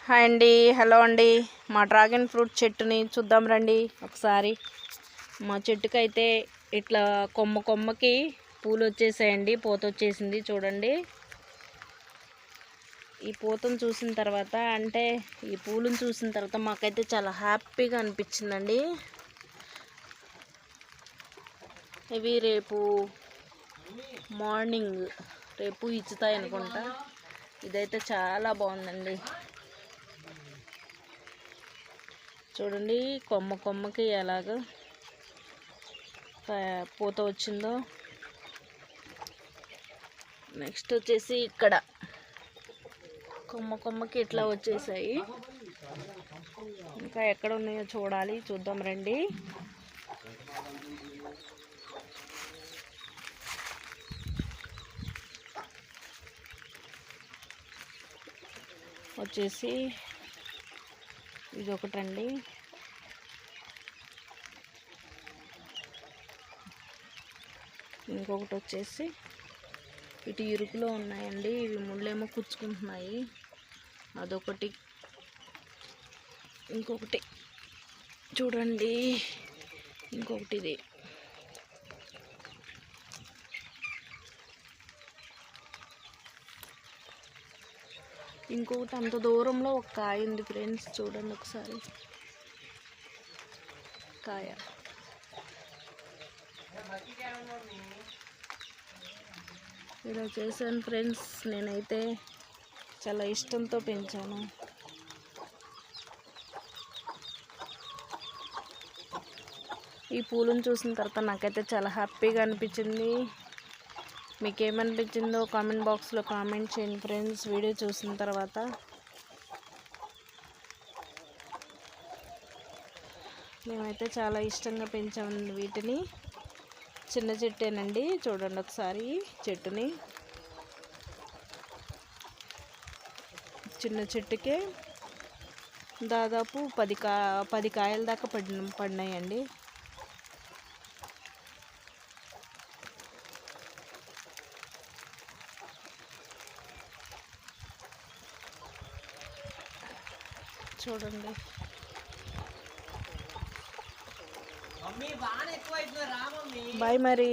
Hi అండి, hello అండి. మా డ్రాగన్ ఫ్రూట్ చెట్టుని చూద్దాం రండి ఒకసారి. మా చెట్టుకి అయితే ఇట్లా కొమ్మకి పూలు వచ్చేసాయండి, పూత వచ్చేసింది చూడండి. ఈ పూతను చూసిన తర్వాత అంటే ఈ పూలను చూసిన తర్వాత మాకైతే చాలా హ్యాపీగా అనిపించిందండి. ఇవి రేపు మార్నింగ్ ఇచ్చుతాయి అనుకుంటా. ఇదైతే చాలా బాగుందండి చూడండి, కొమ్మకి ఎలాగ పూత వచ్చిందో. నెక్స్ట్ వచ్చేసి ఇక్కడ కొమ్మకి ఇట్లా వచ్చేసాయి. ఇంకా ఎక్కడ ఉన్నాయో చూడాలి, చూద్దాం రండి. వచ్చేసి ఇది ఒకటండి. ఇంకొకటి వచ్చేసి ఇటు ఇరుకులో ఉన్నాయండి, ఇవి ముళ్ళేమో కుచ్చుకుంటున్నాయి. అదొకటి. ఇంకొకటి చూడండి, ఇంకొకటి ఇది. ఇంకొకటి అంత దూరంలో ఒక కాయ ఉంది ఫ్రెండ్స్, చూడండి ఒకసారి కాయ. ఇలా చేశాను ఫ్రెండ్స్, నేనైతే చాలా ఇష్టంతో పెంచాను. ఈ పూలను చూసిన తర్వాత నాకైతే చాలా హ్యాపీగా అనిపించింది. మీకేమనిపించిందో కామెంట్ బాక్స్లో కామెంట్ చేయండి ఫ్రెండ్స్. వీడియో చూసిన తర్వాత మేమైతే చాలా ఇష్టంగా పెంచామండి వీటిని. చిన్న చెట్టేనండి, చూడండి ఒకసారి చెట్టుని. చిన్న చెట్టుకే దాదాపు 10 కాయల దాకా పడినాయండి. చూడండి. బాయ్ మరి.